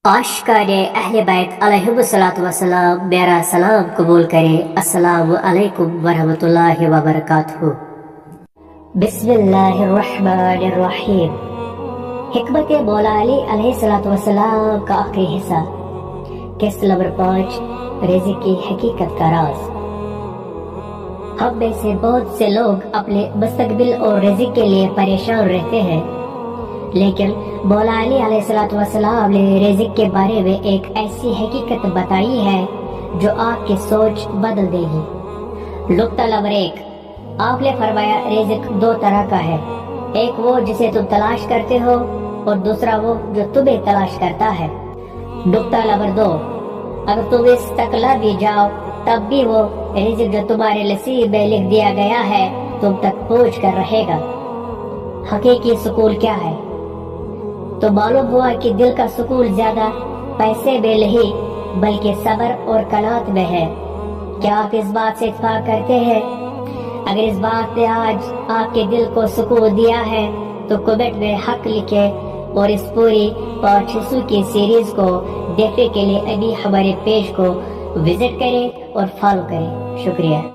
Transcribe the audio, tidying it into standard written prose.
आशिकान अहले बैत अलैहिमुस्सलातु वस्सलाम मेरा सलाम कबूल करें। अस्सलामु अलैकुम वरहमतुल्लाहि वबरकातुहू। बिस्मिल्लाहिर्रहमानिर्रहीम। हिकमत मौला अली अलैहिस्सलातु वस्सलाम का आखिरी हिस्सा। किस्त नंबर 5, रिज़्क़ की हकीकत का राज। हम में से बहुत से लोग अपने मुस्तकबिल और रिज़्क़ के लिए परेशान रहते हैं, लेकिन मौला अली अलैहिस्सलातु वस्सलाम ने रिज़्क़ के बारे में एक ऐसी हकीकत बताई है जो आपकी सोच बदल देगी। नुक्ता नंबर 1, आपने फरमाया रिज़्क़ दो तरह का है, एक वो जिसे तुम तलाश करते हो और दूसरा वो जो तुम्हें तलाश करता है। नुक्ता नंबर 2, अगर तुम इस तक लग भी जाओ तब भी वो रिज़्क़ जो तुम्हारे नसीब में लिख दिया गया है तुम तक पहुंच कर रहेगा। हकीकी सुकून क्या है? तो मालूम हुआ कि दिल का सुकून ज्यादा पैसे में नहीं बल्कि सब्र और कनात में है। क्या आप इस बात से इत्तेफाक करते हैं? अगर इस बात ने आज आपके दिल को सुकून दिया है तो कमेंट में हक लिखें और इस पूरी 5 हिस्सों की सीरीज को देखने के लिए अभी हमारे पेज को विजिट करें और फॉलो करें। शुक्रिया।